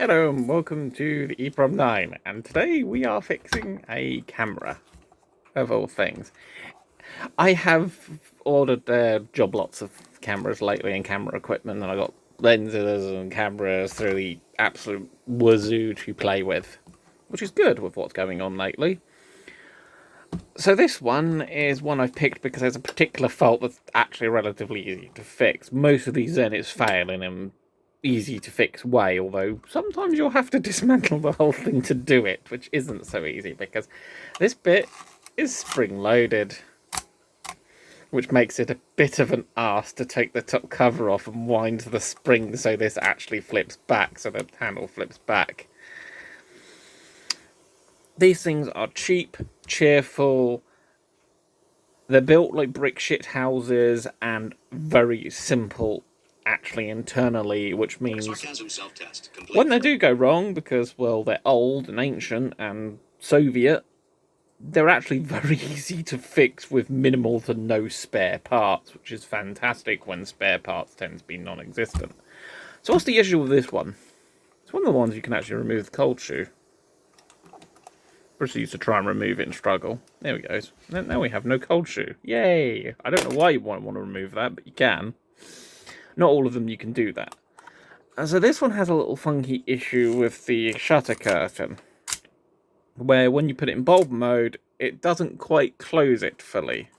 Hello and welcome to the EEPROM 9, and today we are fixing a camera, of all things. I have ordered job lots of cameras lately and camera equipment, and I got lenses and cameras through the absolute wazoo to play with, which is good with what's going on lately. So this one is one I've picked because there's a particular fault that's actually relatively easy to fix. Most of these ZENIT-Es fail in an easy to fix way, although sometimes you'll have to dismantle the whole thing to do it, which isn't so easy because this bit is spring-loaded, which makes it a bit of an arse to take the top cover off and wind the spring so this actually flips back, so the handle flips back. These things are cheap, cheerful, they're built like brick shit houses and very simple actually internally, which means when they do go wrong, because, well, they're old and ancient and Soviet, they're actually very easy to fix with minimal to no spare parts, which is fantastic when spare parts tend to be non-existent. So what's the issue with this one? It's one of the ones you can actually remove the cold shoe. Proceeds to try and remove it and struggle. There we go. Now we have no cold shoe. Yay! I don't know why you won't want to remove that, but you can. Not all of them you can do that. So this one has a little funky issue with the shutter curtain, where when you put it in bulb mode, it doesn't quite close it fully.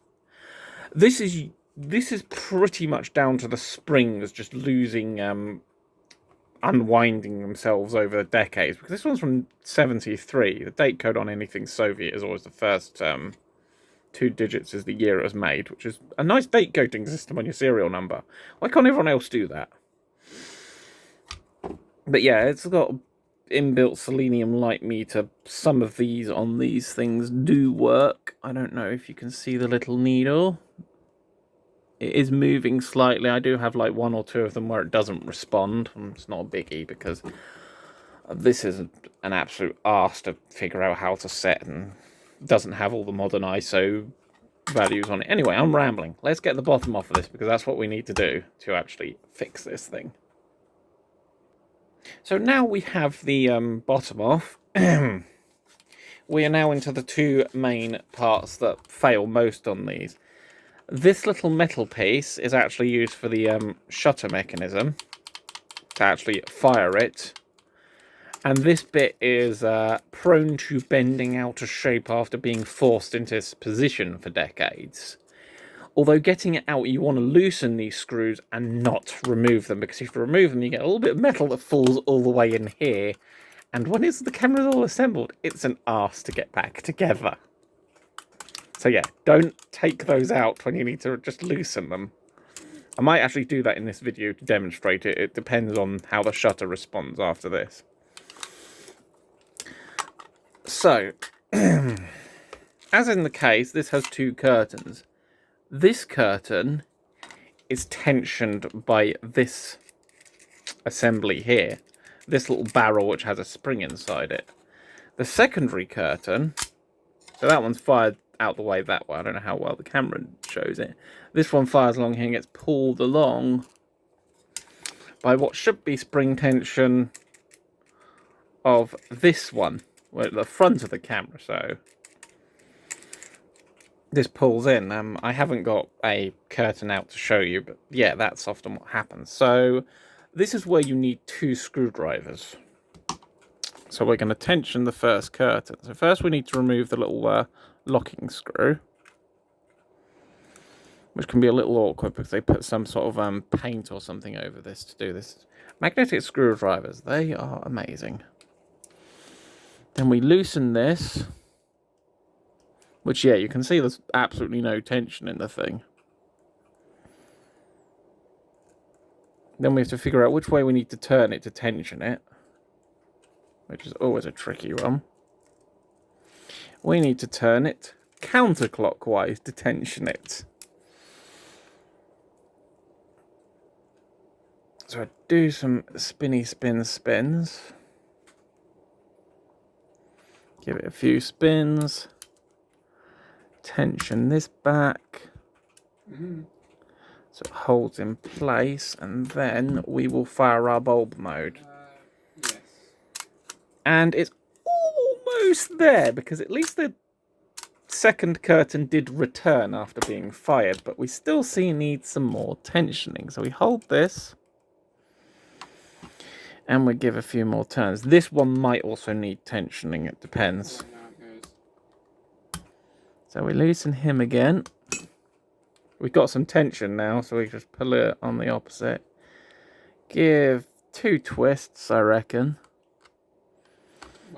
This is pretty much down to the springs just losing unwinding themselves over decades, because this one's from 73. The date code on anything Soviet is always the first 2 digits is the year it was made, which is a nice date coding system on your serial number. Why can't everyone else do that? But yeah, it's got inbuilt selenium light meter. Some of these on these things do work. I don't know if you can see the little needle. It is moving slightly. I do have like 1 or 2 of them where it doesn't respond. It's not a biggie because this is an absolute arse to figure out how to set, and doesn't have all the modern ISO values on it. Anyway, I'm rambling. Let's get the bottom off of this because that's what we need to do to actually fix this thing. So now we have the bottom off. We are now into the 2 main parts that fail most on these. This little metal piece is actually used for the shutter mechanism to actually fire it. And this bit is prone to bending out of shape after being forced into this position for decades. Although getting it out, you want to loosen these screws and not remove them, because if you remove them, you get a little bit of metal that falls all the way in here. And when the camera's all assembled, it's an arse to get back together. So yeah, don't take those out when you need to just loosen them. I might actually do that in this video to demonstrate it. It depends on how the shutter responds after this. So, as in the case, this has 2 curtains. This curtain is tensioned by this assembly here. This little barrel which has a spring inside it. The secondary curtain, so that one's fired out the way that way. I don't know how well the camera shows it. This one fires along here and gets pulled along by what should be spring tension of this one, well, at the front of the camera. So this pulls in. I haven't got a curtain out to show you, but yeah, that's often what happens. So this is where you need 2 screwdrivers. So we're going to tension the first curtain. So first we need to remove the little locking screw, which can be a little awkward because they put some sort of paint or something over this to do this. Magnetic screwdrivers, they are amazing. Then we loosen this, which, yeah, you can see there's absolutely no tension in the thing. Then we have to figure out which way we need to turn it to tension it, which is always a tricky one. We need to turn it counterclockwise to tension it. So I do some spins. Give it a few spins. Tension this back. So it holds in place, and then we will fire our bulb mode. Yes. And it's almost there, because at least the second curtain did return after being fired, but we still need some more tensioning. So we hold this, and we give a few more turns. This one might also need tensioning, it depends. So we loosen him again. We've got some tension now, so we just pull it on the opposite. Give 2 twists, I reckon.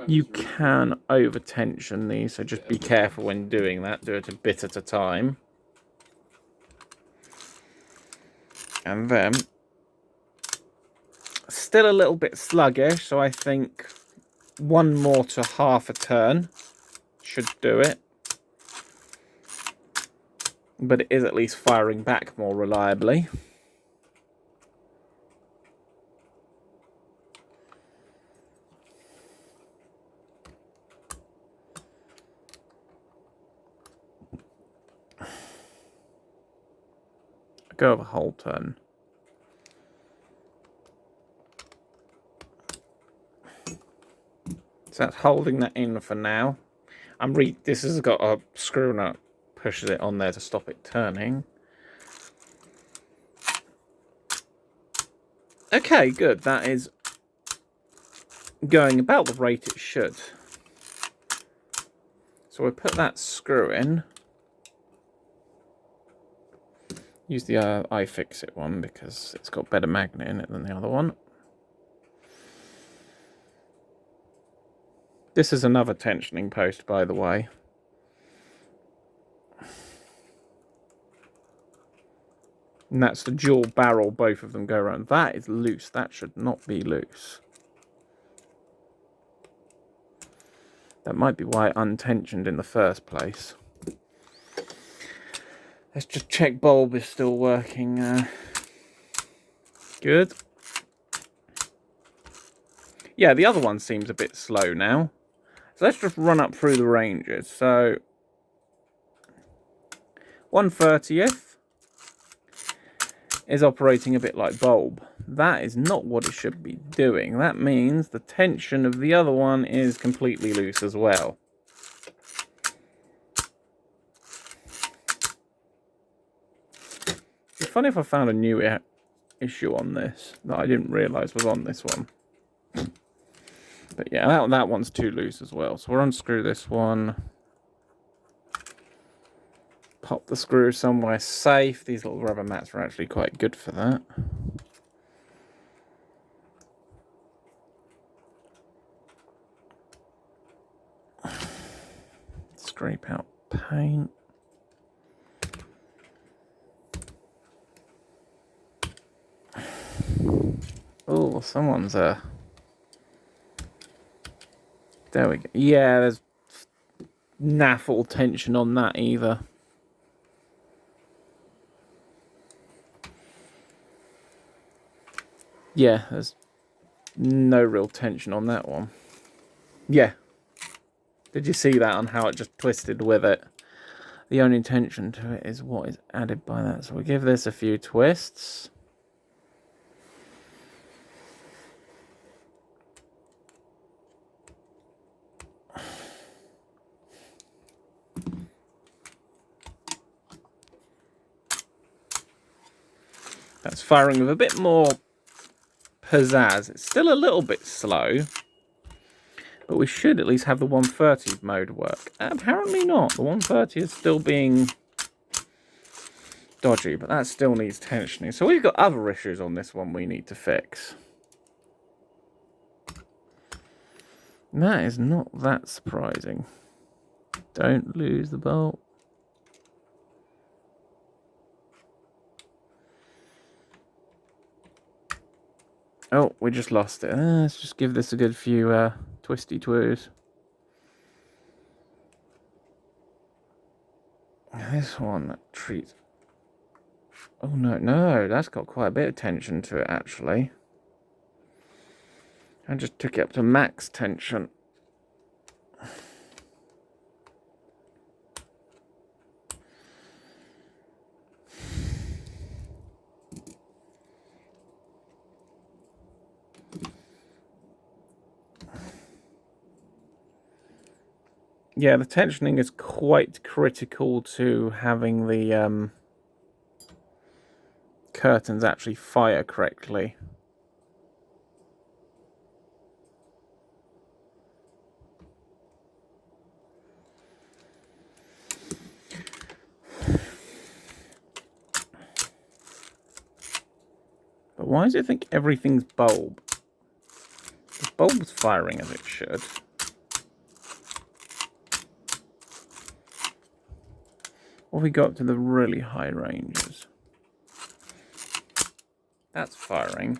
You can over tension these, so just be careful when doing that. Do it a bit at a time. And then, still a little bit sluggish, so I think 1 more to half a turn should do it. But it is at least firing back more reliably. Go of a whole turn. So that's holding that in for now. This has got a screw nut, pushes it on there to stop it turning. Okay, good. That is going about the rate it should. So we'll put that screw in. Use the iFixit one because it's got better magnet in it than the other one. This is another tensioning post, by the way. And that's the dual barrel, both of them go around. That is loose. That should not be loose. That might be why it untensioned in the first place. Let's just check bulb is still working. Good. Yeah, the other one seems a bit slow now. So let's just run up through the ranges. So 1/30th is operating a bit like bulb. That is not what it should be doing. That means the tension of the other one is completely loose as well. It'd be funny if I found a new issue on this that I didn't realise was on this one. But yeah, that one's too loose as well. So we'll unscrew this one. Pop the screw somewhere safe. These little rubber mats are actually quite good for that. Scrape out paint. Oh, someone's there we go. Yeah, there's naffle tension on that either. Yeah, there's no real tension on that one. Yeah. Did you see that on how it just twisted with it? The only tension to it is what is added by that. So we give this a few twists. That's firing with a bit more pizzazz. It's still a little bit slow, but we should at least have the 130 mode work. Apparently not. The 130 is still being dodgy, but that still needs tensioning. So we've got other issues on this one we need to fix. And that is not that surprising. Don't lose the bolt. Oh, we just lost it. Let's just give this a good few twisty twos. This one treats. Oh no, that's got quite a bit of tension to it actually. I just took it up to max tension. Yeah, the tensioning is quite critical to having the curtains actually fire correctly. But why does it think everything's bulb? The bulb's firing as it should. Or we go up to the really high ranges. That's firing.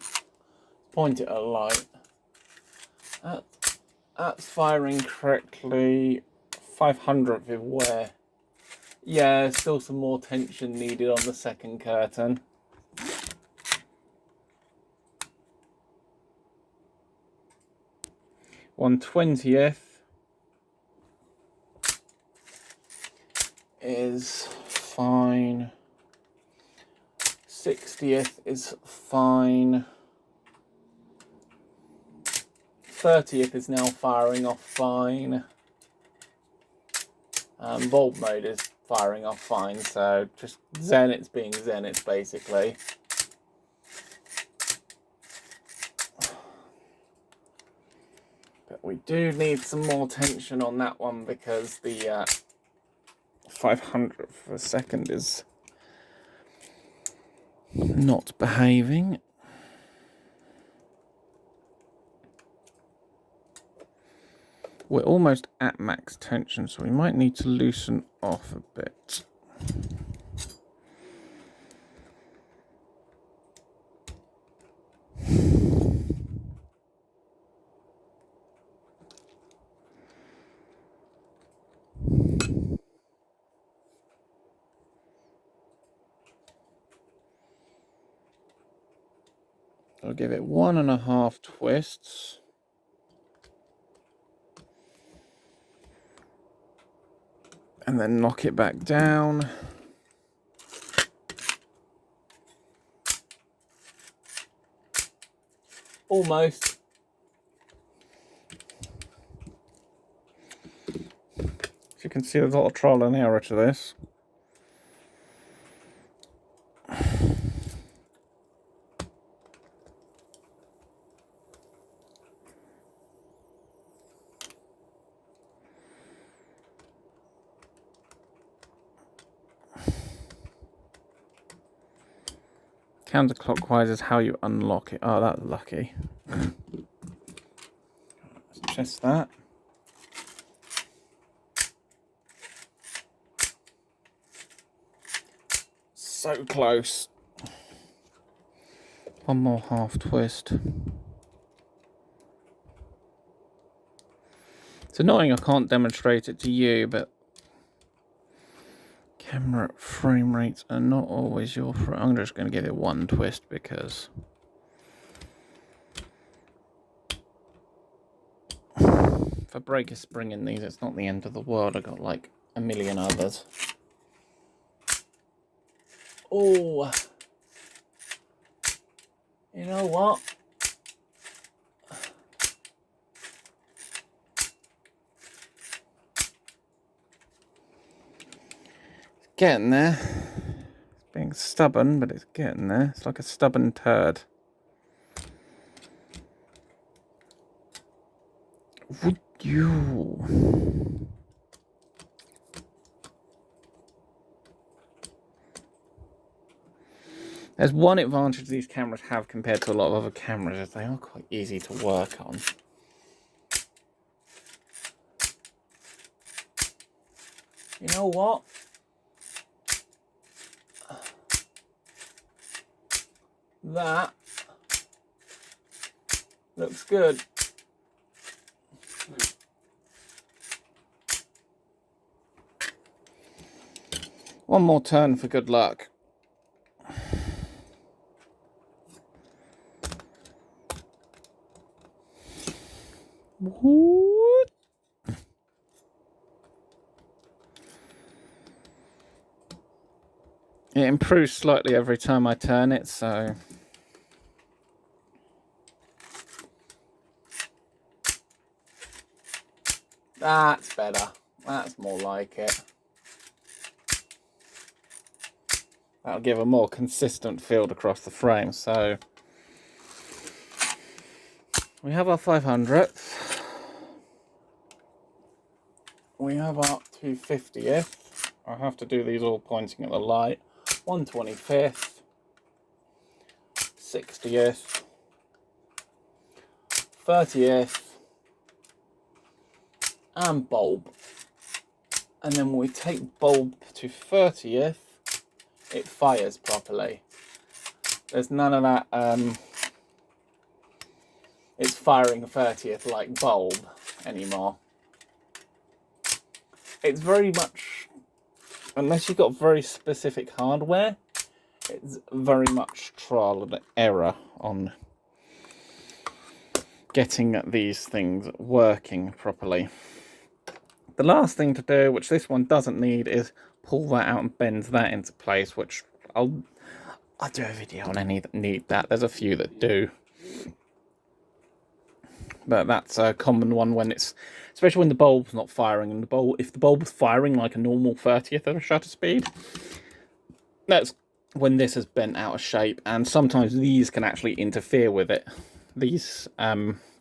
Point it at a light. That's firing correctly. 500th of where? Yeah, still some more tension needed on the second curtain. 1/20th is fine. 60th is fine. 30th is now firing off fine. Bulb mode is firing off fine, so just Zenits being Zenits basically. But we do need some more tension on that one because the 500th of a second is not behaving. We're almost at max tension, so we might need to loosen off a bit. I'll give it 1.5 twists. And then knock it back down. Almost. As you can see, there's a lot of trial and error to this. Counterclockwise is how you unlock it. Oh, that's lucky. Let's test that. So close. One more half twist. It's annoying I can't demonstrate it to you, but camera frame rates are not always your friend. I'm just going to give it one twist because if I break a spring in these, it's not the end of the world. I've got like a million others. Oh, you know what? It's getting there. It's being stubborn, but it's getting there. It's like a stubborn turd. Would you? There's one advantage these cameras have compared to a lot of other cameras, is they are quite easy to work on. You know what? That looks good. One more turn for good luck. What? It improves slightly every time I turn it, so that's better. That's more like it. That'll give a more consistent field across the frame. So we have our 500th. We have our 250th. I have to do these all pointing at the light. 125th. 60th. 30th. And bulb. And then when we take bulb to 30th, it fires properly. There's none of that, it's firing 30th like bulb anymore. It's very much, unless you've got very specific hardware, it's very much trial and error on getting these things working properly. The last thing to do, which this one doesn't need, is pull that out and bend that into place, which I'll do a video on any that need that. There's a few that do. But that's a common one when it's, especially when the bulb's not firing, and if the bulb was firing like a normal 30th of a shutter speed, that's when this is bent out of shape, and sometimes these can actually interfere with it. These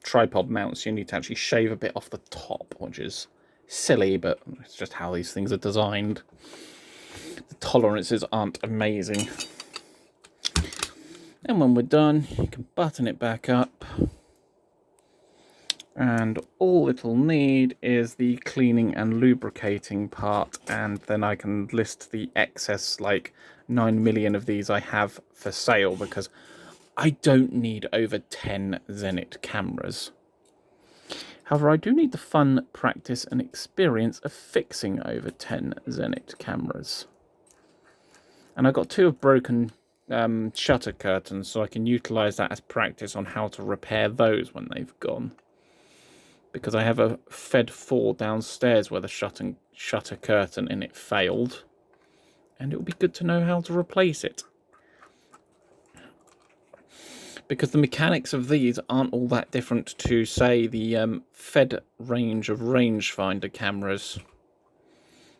tripod mounts, you need to actually shave a bit off the top, which is silly, but it's just how these things are designed. The tolerances aren't amazing. And when we're done, you can button it back up. And all it'll need is the cleaning and lubricating part, and then I can list the excess, like 9 million of these I have for sale, because I don't need over 10 ZENIT cameras. However, I do need the fun, practice and experience of fixing over 10 ZENIT cameras. And I've got 2 of broken shutter curtains, so I can utilise that as practice on how to repair those when they've gone. Because I have a Fed 4 downstairs where the shutter curtain in it failed, and it would be good to know how to replace it. Because the mechanics of these aren't all that different to, say, the Fed range of rangefinder cameras.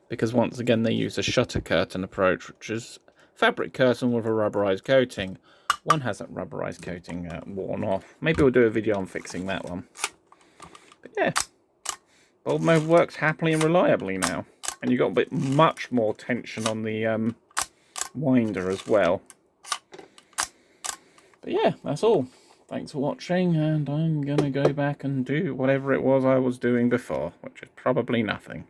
Because once again they use a shutter curtain approach, which is fabric curtain with a rubberized coating. One has that rubberized coating worn off. Maybe we'll do a video on fixing that one. But yeah, bulb mode works happily and reliably now. And you've got a bit much more tension on the winder as well. But yeah, that's all. Thanks for watching, and I'm going to go back and do whatever it was I was doing before, which is probably nothing.